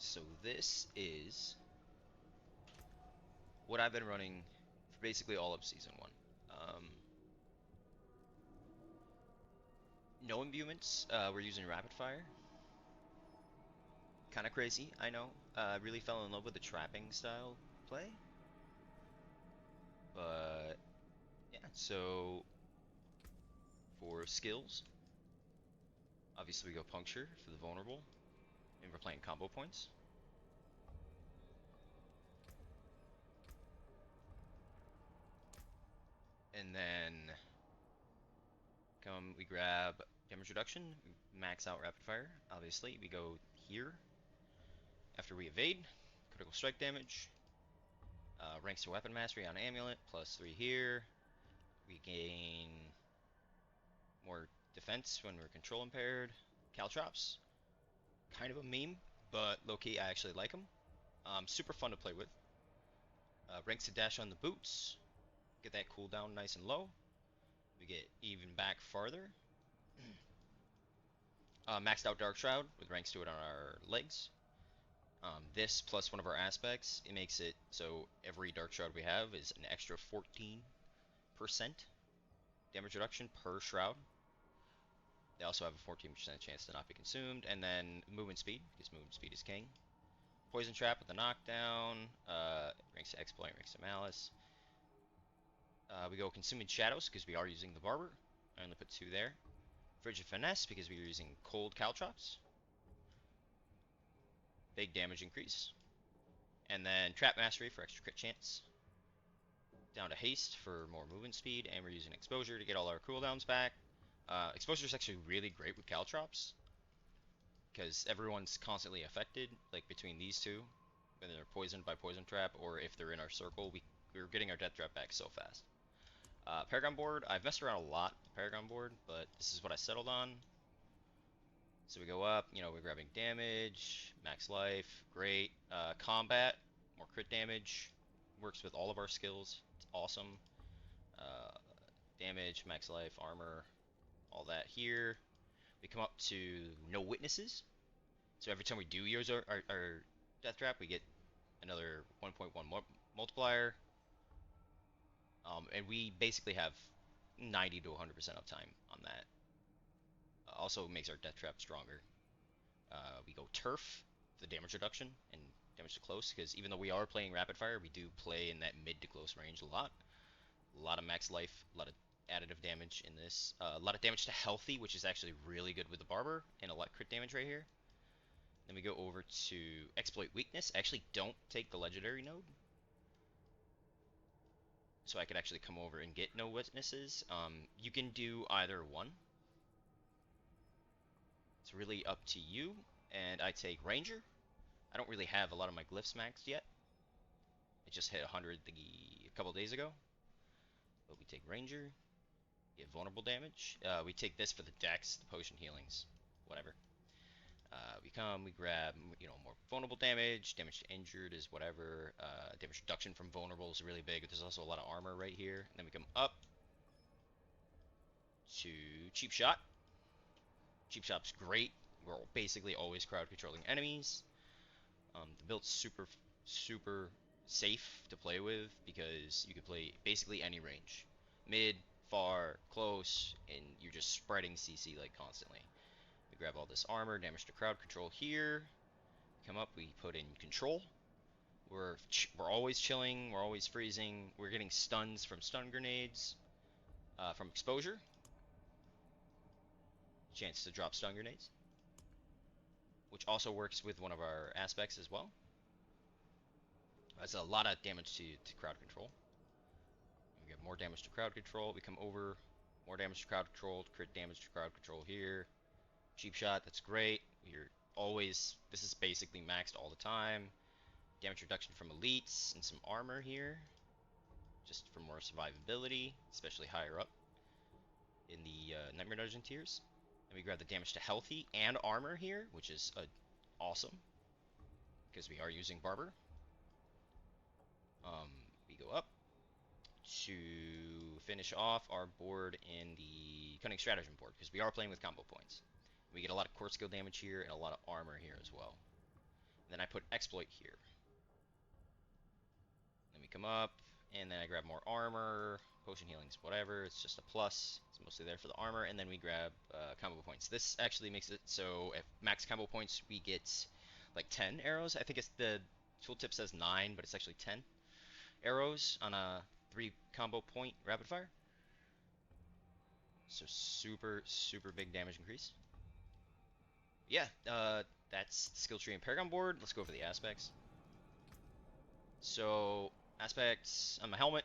So this is what I've been running for basically all of season one. No imbuements. We're using rapid fire. Kind of crazy, I know. I really fell in love with the trapping style play, but yeah. So for skills, obviously we go puncture for the vulnerable, and we're playing combo points. And then we grab damage reduction, max out rapid fire. Obviously, we go here after we evade, critical strike damage, ranks to weapon mastery on amulet, +3 here. We gain more defense when we're control impaired. Caltrops, kind of a meme, but low-key I actually like them. Super fun to play with. Ranks to dash on the boots, get that cooldown nice and low. We get even back farther. Maxed out Dark Shroud with ranks to it on our legs. This plus one of our aspects, it makes it so every Dark Shroud we have is an extra 14% damage reduction per shroud. They also have a 14% chance to not be consumed. And then movement speed, because movement speed is king. Poison trap with the knockdown. Ranks to exploit, ranks to malice. We go consuming shadows because we are using the barber. I only put 2 there. Frigid finesse because we are using cold caltrops. Big damage increase. And then trap mastery for extra crit chance. Down to haste for more movement speed, and we're using exposure to get all our cooldowns back. Exposure is actually really great with caltrops because everyone's constantly affected, like between these two, whether they're poisoned by poison trap or if they're in our circle. We're getting our death trap back so fast. Paragon board, I've messed around a lot with Paragon board, but this is what I settled on. So we go up, we're grabbing damage, max life, great. Combat, more crit damage, works with all of our skills. It's awesome. Uh, Damage, max life, armor, all that here. We come up to no witnesses. So every time we do use our death trap, we get another 1.1 multiplier. And we basically have 90 to 100% uptime on that. Also makes our death trap stronger. We go turf for the damage reduction and damage to close, because even though we are playing rapid fire, we do play in that mid to close range a lot. A lot of max life, a lot of additive damage in this. A lot of damage to healthy, which is actually really good with the barber, and a lot of crit damage right here. Then we go over to exploit weakness. I actually don't take the legendary node, so I could actually come over and get no witnesses. You can do either one. It's really up to you. And I take ranger. I don't really have a lot of my glyphs maxed yet. I just hit 100 a couple days ago. But we take ranger. Get vulnerable damage. We take this for the dex, the potion healings, whatever. We grab, more vulnerable damage. Damage to injured is whatever. Damage reduction from vulnerable is really big. There's also a lot of armor right here. And then we come up to cheap shot. Cheap shot's great. We're basically always crowd controlling enemies. The build's super safe to play with because you can play basically any range. Mid, far, close, and you're just spreading CC like constantly. We grab all this armor, damage to crowd control here. Come up, we put in control. We're always chilling, we're always freezing. We're getting stuns from stun grenades, from exposure. Chance to drop stun grenades, which also works with one of our aspects as well. That's a lot of damage to crowd control. We get more damage to crowd control. We come over, more damage to crowd control, crit damage to crowd control here. Cheap shot, that's great. This is basically maxed all the time. Damage reduction from elites and some armor here, just for more survivability, especially higher up in the Nightmare Dungeon tiers. And we grab the damage to healthy and armor here, which is awesome, because we are using Barber. We go up to finish off our board in the Cunning Stratagem board, because we are playing with combo points. We get a lot of core skill damage here and a lot of armor here as well. Then I put exploit here. Then we come up, and then I grab more armor, potion healings, whatever. It's just a plus. It's mostly there for the armor, and then we grab combo points. This actually makes it so if max combo points, we get like 10 arrows. I think it's the tooltip says 9, but it's actually 10 arrows on a 3 combo point rapid fire. So super, super big damage increase. Yeah, that's the skill tree and Paragon board. Let's go over the aspects. So, aspects on my helmet,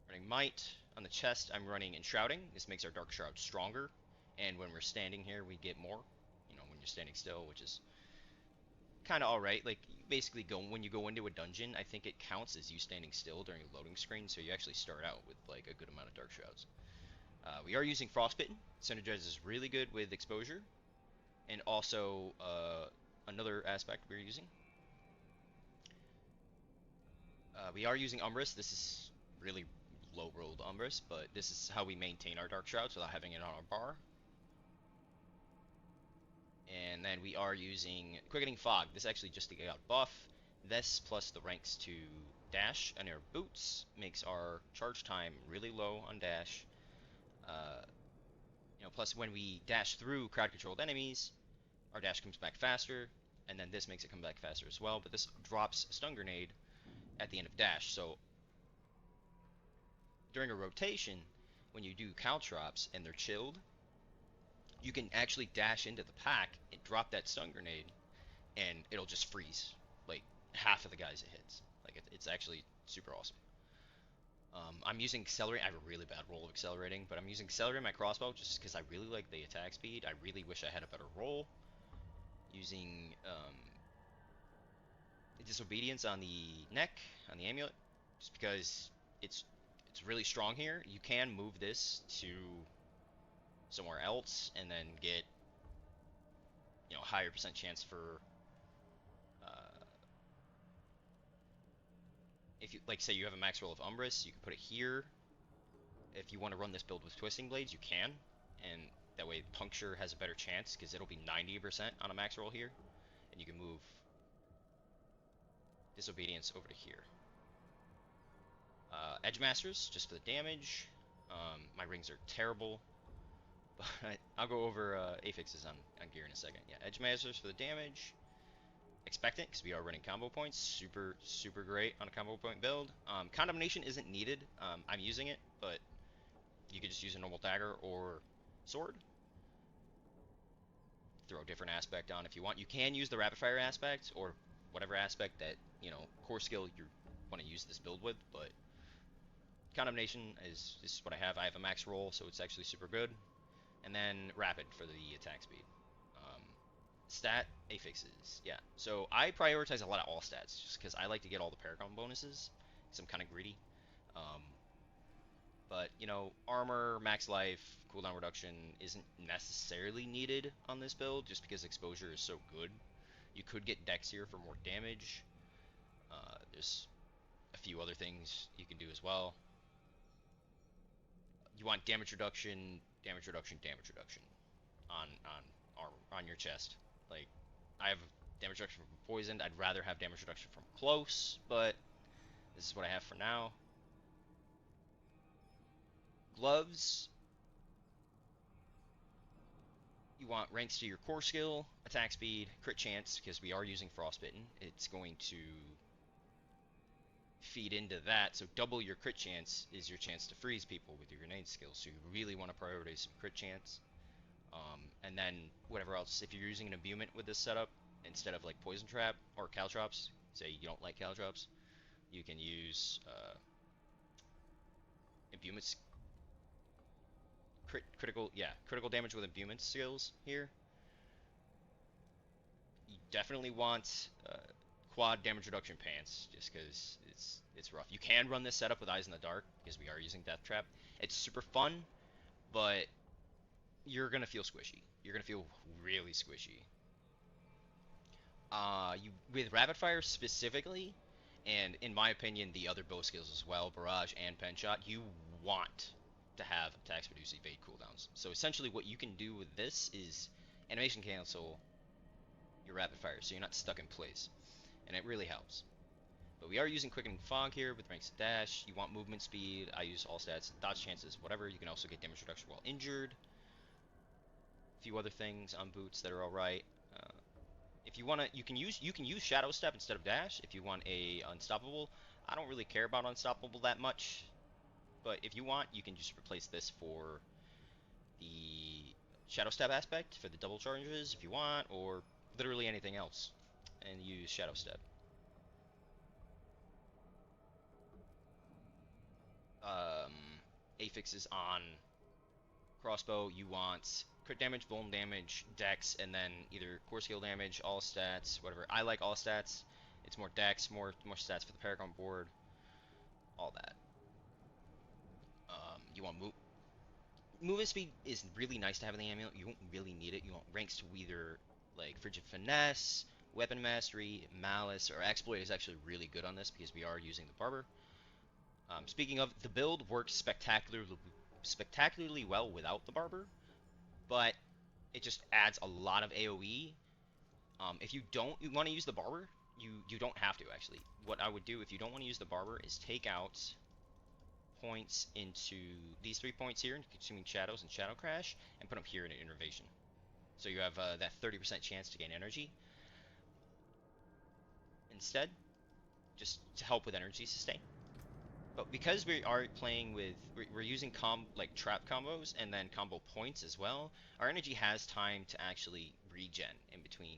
running Might. On the chest, I'm running Enshrouding. This makes our Dark Shroud stronger. And when we're standing here, we get more. You know, when you're standing still, which is kind of alright. Like, basically, when you go into a dungeon, I think it counts as you standing still during a loading screen, so you actually start out with, like, a good amount of Dark Shrouds. We are using Frostbitten. Synergize is really good with exposure. And also, another aspect we're using. We are using Umbris. This is really low-rolled Umbris, but this is how we maintain our Dark Shrouds without having it on our bar. And then we are using Quickening Fog. This actually just to get out buff. This plus the ranks to dash and our boots makes our charge time really low on dash. Plus when we dash through crowd-controlled enemies, our dash comes back faster, and then this makes it come back faster as well. But this drops a stun grenade at the end of dash, so during a rotation, when you do caltrops and they're chilled, you can actually dash into the pack and drop that stun grenade, and it'll just freeze like half of the guys it hits. Like it's actually super awesome. I'm using accelerate. I have a really bad roll of accelerating, but I'm using accelerate in my crossbow just because I really like the attack speed. I really wish I had a better roll. Using disobedience on the neck, on the amulet, just because it's it's really strong here. You can move this to somewhere else and then get higher percent chance for if you like say you have a max roll of Umbris, you can put it here. If you want to run this build with Twisting Blades, you can, and that way Puncture has a better chance because it'll be 90% on a max roll here, and you can move Disobedience over to here. Edge Masters, just for the damage. My rings are terrible, but I'll go over affixes on gear in a second. Yeah, Edge Masters for the damage. Expectant, because we are running combo points. Super, super great on a combo point build. Condemnation isn't needed. I'm using it, but you could just use a normal dagger or sword. Throw a different aspect on if you want. You can use the rapid fire aspect or whatever aspect that, core skill you want to use this build with, but Condemnation is what I have. I have a max roll, so it's actually super good. And then Rapid for the attack speed. Stat affixes, yeah. So I prioritize a lot of all stats just because I like to get all the Paragon bonuses because I'm kind of greedy. Um, but armor, max life, cooldown reduction isn't necessarily needed on this build just because exposure is so good. You could get Dex here for more damage. There's a few other things you can do as well. You want damage reduction, damage reduction, damage reduction on armor, on your chest. Like, I have damage reduction from poisoned. I'd rather have damage reduction from close, but this is what I have for now. Gloves. You want ranks to your core skill, attack speed, crit chance, because we are using Frostbitten. It's going to feed into that, so double your crit chance is your chance to freeze people with your grenade skills, so you really want to prioritize some crit chance. And then whatever else, if you're using an imbuement with this setup, instead of like Poison Trap or Caltrops, say you don't like Caltrops, you can use imbuements, critical damage with imbuement skills here. You definitely want quad damage reduction pants, just because it's rough. You can run this setup with Eyes in the Dark, because we are using Death Trap. It's super fun, but you're gonna feel squishy. You're gonna feel really squishy. With Rapid Fire specifically, and in my opinion, the other bow skills as well, Barrage and Pen Shot, you want to have attack speed evade cooldowns. So essentially, what you can do with this is animation cancel your rapid fire, so you're not stuck in place, and it really helps. But we are using Quickening Fog here with ranks of dash. You want movement speed. I use all stats, dodge chances, whatever. You can also get damage reduction while injured. A few other things on boots that are all right. If you wanna, you can use Shadow Step instead of dash if you want a unstoppable. I don't really care about unstoppable that much, but if you want, you can just replace this for the Shadow Step aspect for the double charges if you want, or literally anything else, and use Shadow Step. Um, Affixes on crossbow, you want crit damage, vuln damage, dex, and then either core skill damage, all stats, whatever. I like all stats. It's more dex, more stats for the paragon board, all that. You want movement speed is really nice to have in the amulet. You won't really need it. You want ranks to either like frigid finesse, weapon mastery, malice, or exploit is actually really good on this because we are using the barber. Speaking of, the build works spectacularly well without the barber, but it just adds a lot of AoE. If you don't want to use the barber, you don't have to actually. What I would do if you don't want to use the barber is take out points into these 3 points here, consuming shadows and shadow crash, and put them here in an innervation. So you have that 30% chance to gain energy instead, just to help with energy sustain. But because we are playing with, we're using like trap combos and then combo points as well, our energy has time to actually regen in between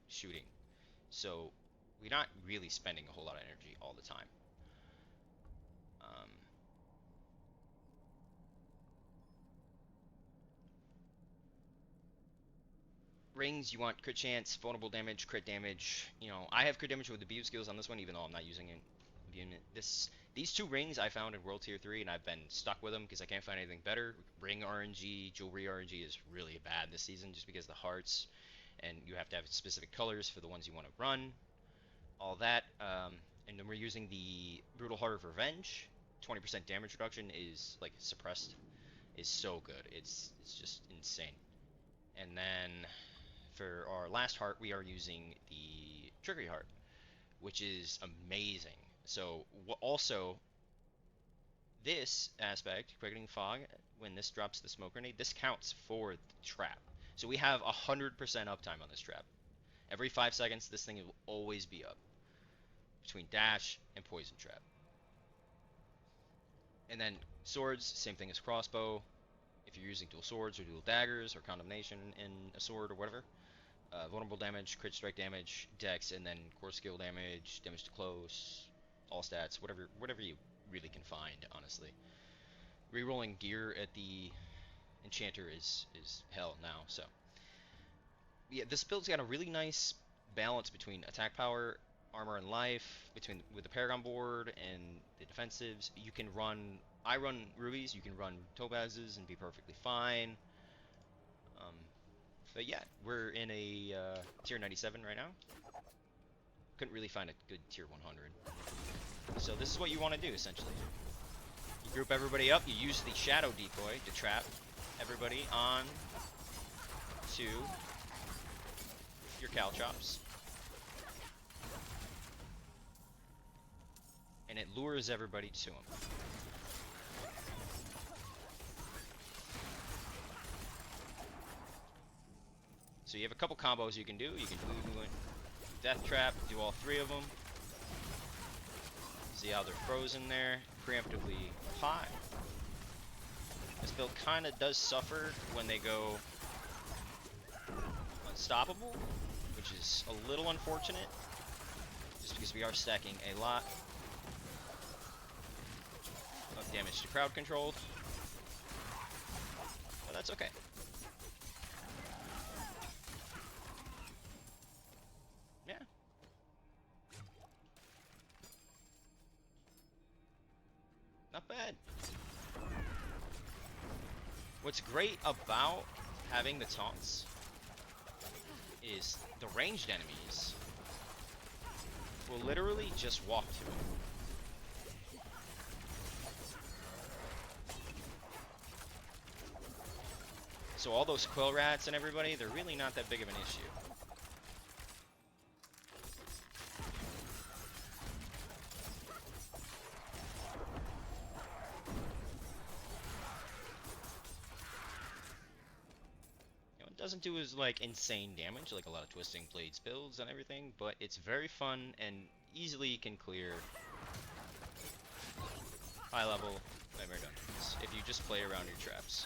shooting. So we're not really spending a whole lot of energy all the time. Um, Rings, you want crit chance, vulnerable damage, crit damage. You know, I have crit damage with the Beam skills on this one, even though I'm not using it. These 2 rings I found in World Tier 3, and I've been stuck with them because I can't find anything better. Ring RNG, jewelry RNG is really bad this season just because the hearts, and you have to have specific colors for the ones you want to run. All that, and then we're using the Brutal Heart of Revenge. 20% damage reduction is like suppressed. Is so good. It's just insane. And then for our last heart, we are using the Trickery Heart, which is amazing. So also this aspect, Quickening Fog, when this drops the smoke grenade, this counts for the trap. So we have 100% uptime on this trap. Every 5 seconds, this thing will always be up between dash and poison trap. And then swords, same thing as crossbow. If you're using dual swords or dual daggers or condemnation in a sword or whatever, vulnerable damage, crit strike damage, dex, and then core skill damage, damage to close, all stats, whatever you really can find, honestly. Rerolling gear at the enchanter is hell now. So yeah, this build's got a really nice balance between attack power, armor, and life, between with the paragon board and the defensives. You can run. I run rubies. You can run topazes and be perfectly fine. Um, but yeah, we're in a tier 97 right now. Couldn't really find a good tier 100. So this is what you want to do essentially. You group everybody up. You use the shadow decoy to trap everybody on to your caltrops, and it lures everybody to him. So you have a couple combos you can do. You can do Death Trap, do all 3 of them. See how they're frozen there. Preemptively high. This build kind of does suffer when they go unstoppable, which is a little unfortunate, just because we are stacking a lot of damage to crowd controlled. But that's okay. Yeah. Not bad. What's great about having the taunts is the ranged enemies will literally just walk to it. So all those quill rats and everybody, they're really not that big of an issue. Doesn't do as like insane damage like a lot of Twisting Blades builds and everything, but it's very fun and easily can clear high level nightmare dungeons if you just play around your traps.